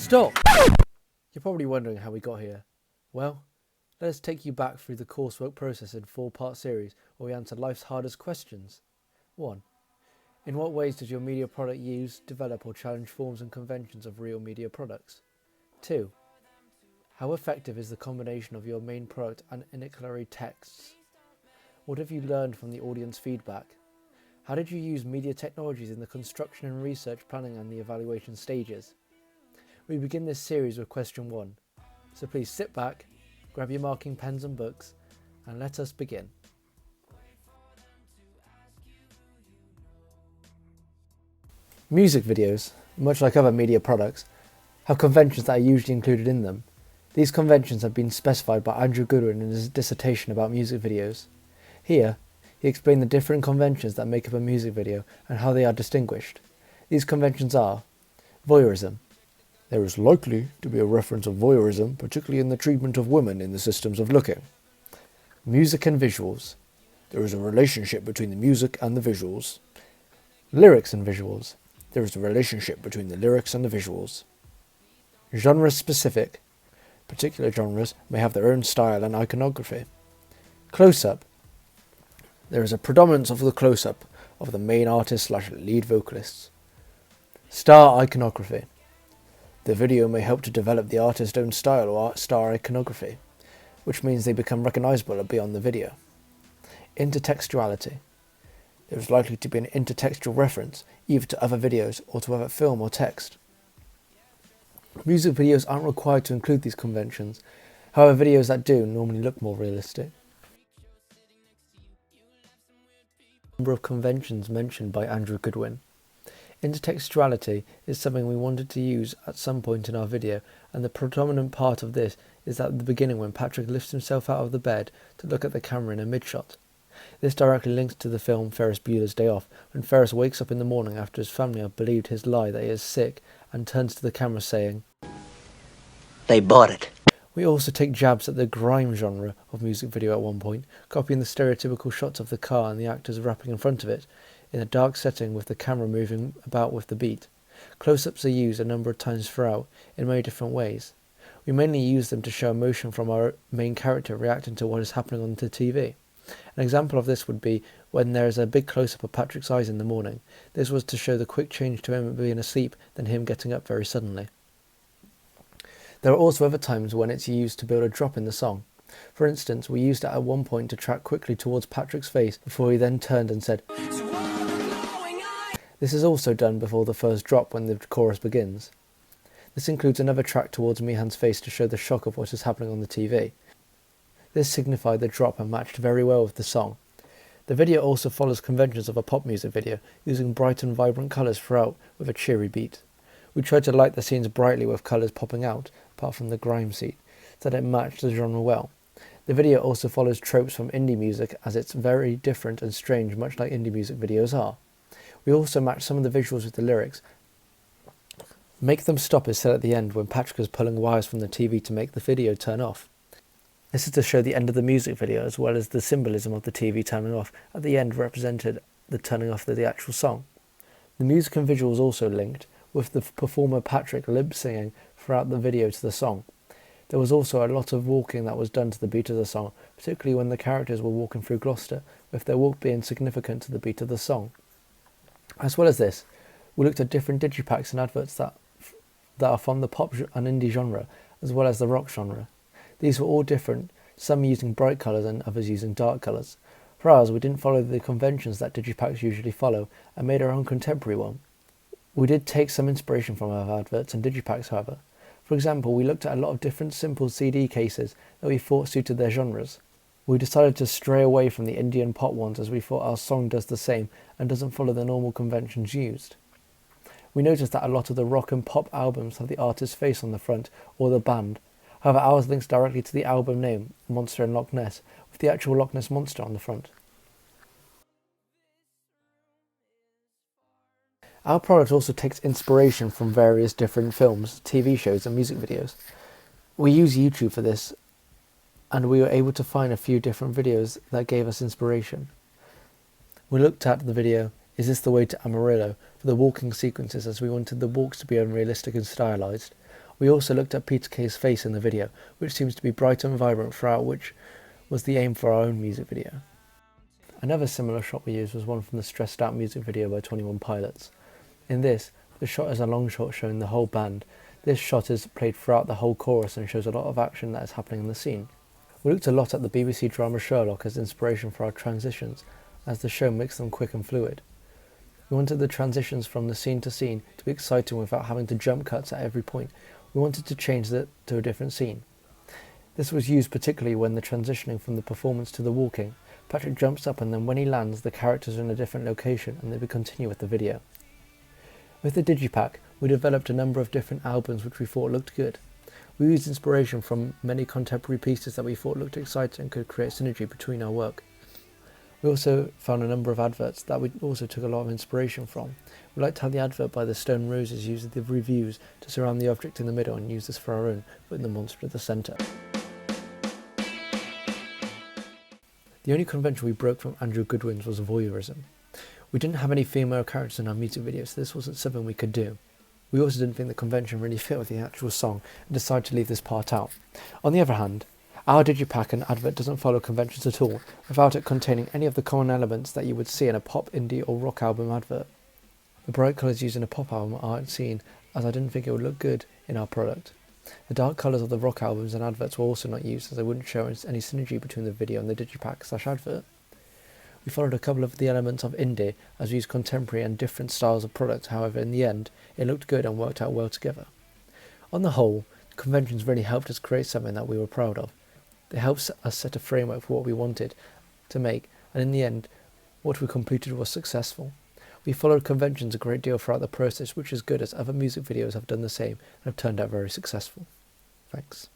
Stop! You're probably wondering how we got here. Well, let us take you back through the coursework process in a 4-part series where we answer life's hardest questions. 1. In what ways does your media product use, develop or challenge forms and conventions of real media products? 2. How effective is the combination of your main product and ancillary texts? What have you learned from the audience feedback? How did you use media technologies in the construction and research planning and the evaluation stages? We begin this series with question 1, so please sit back, grab your marking pens and books, and let us begin. Music videos, much like other media products, have conventions that are usually included in them. These conventions have been specified by Andrew Goodwin in his dissertation about music videos. Here, he explained the different conventions that make up a music video and how they are distinguished. These conventions are: voyeurism. There is likely to be a reference of voyeurism, particularly in the treatment of women in the systems of looking. Music and visuals. There is a relationship between the music and the visuals. Lyrics and visuals. There is a relationship between the lyrics and the visuals. Genre-specific. Particular genres may have their own style and iconography. Close-up. There is a predominance of the close-up of the main artist/lead vocalists. Star iconography. The video may help to develop the artist's own style or star iconography, which means they become recognizable beyond the video. Intertextuality. There is likely to be an intertextual reference either to other videos or to other film or text. Music videos aren't required to include these conventions, however videos that do normally look more realistic. Number of conventions mentioned by Andrew Goodwin. Intertextuality is something we wanted to use at some point in our video, and the predominant part of this is at the beginning when Patrick lifts himself out of the bed to look at the camera in a mid-shot. This directly links to the film Ferris Bueller's Day Off, when Ferris wakes up in the morning after his family have believed his lie that he is sick and turns to the camera saying, "They bought it." We also take jabs at the grime genre of music video at one point, copying the stereotypical shots of the car and the actors rapping in front of it, in a dark setting with the camera moving about with the beat. Close-ups are used a number of times throughout, in many different ways. We mainly use them to show emotion from our main character reacting to what is happening on the TV. An example of this would be when there is a big close-up of Patrick's eyes in the morning. This was to show the quick change to him being asleep, then him getting up very suddenly. There are also other times when it's used to build a drop in the song. For instance, we used it at one point to track quickly towards Patrick's face before he then turned and said, This is also done before the first drop when the chorus begins. This includes another track towards Meehan's face to show the shock of what is happening on the TV. This signified the drop and matched very well with the song. The video also follows conventions of a pop music video, using bright and vibrant colours throughout with a cheery beat. We tried to light the scenes brightly with colours popping out, apart from the grime scene, so that it matched the genre well. The video also follows tropes from indie music, as it's very different and strange, much like indie music videos are. We also matched some of the visuals with the lyrics. Make them stop is said at the end when Patrick is pulling wires from the TV to make the video turn off. This is to show the end of the music video, as well as the symbolism of the TV turning off at the end represented the turning off of the actual song. The music and visuals also linked, with the performer Patrick lip singing throughout the video to the song. There was also a lot of walking that was done to the beat of the song, particularly when the characters were walking through Gloucester, with their walk being significant to the beat of the song. As well as this, we looked at different digipacks and adverts that are from the pop and indie genre, as well as the rock genre. These were all different, some using bright colours and others using dark colours. For ours, we didn't follow the conventions that digipacks usually follow, and made our own contemporary one. We did take some inspiration from our adverts and digipacks, however. For example, we looked at a lot of different simple CD cases that we thought suited their genres. We decided to stray away from the indie and pop ones, as we thought our song does the same and doesn't follow the normal conventions used. We noticed that a lot of the rock and pop albums have the artist's face on the front or the band. However, ours links directly to the album name, Monster in Loch Ness, with the actual Loch Ness Monster on the front. Our product also takes inspiration from various different films, TV shows and music videos. We use YouTube for this, and we were able to find a few different videos that gave us inspiration. We looked at the video, Is This the Way to Amarillo, for the walking sequences, as we wanted the walks to be unrealistic and stylized. We also looked at Peter Kay's face in the video, which seems to be bright and vibrant throughout, which was the aim for our own music video. Another similar shot we used was one from the Stressed Out music video by 21 Pilots. In this, the shot is a long shot showing the whole band. This shot is played throughout the whole chorus and shows a lot of action that is happening in the scene. We looked a lot at the BBC drama Sherlock as inspiration for our transitions, as the show makes them quick and fluid. We wanted the transitions from the scene to scene to be exciting without having to jump cuts at every point. We wanted to change that to a different scene. This was used particularly when the transitioning from the performance to the walking. Patrick jumps up and then when he lands, the characters are in a different location and they will continue with the video. With the Digipack, we developed a number of different albums which we thought looked good. We used inspiration from many contemporary pieces that we thought looked exciting and could create synergy between our work. We also found a number of adverts that we also took a lot of inspiration from. We liked how the advert by the Stone Roses used the reviews to surround the object in the middle and use this for our own, putting the monster at the centre. The only convention we broke from Andrew Goodwin's was voyeurism. We didn't have any female characters in our music videos, so this wasn't something we could do. We also didn't think the convention really fit with the actual song and decided to leave this part out. On the other hand, our Digipack and advert doesn't follow conventions at all, without it containing any of the common elements that you would see in a pop, indie or rock album advert. The bright colours used in a pop album aren't seen, as I didn't think it would look good in our product. The dark colours of the rock albums and adverts were also not used, as they wouldn't show any synergy between the video and the Digipack/advert. We followed a couple of the elements of indie, as we used contemporary and different styles of product. However, in the end, it looked good and worked out well together. On the whole, the conventions really helped us create something that we were proud of. They helped us set a framework for what we wanted to make, and in the end, what we completed was successful. We followed conventions a great deal throughout the process, which is good as other music videos have done the same and have turned out very successful. Thanks.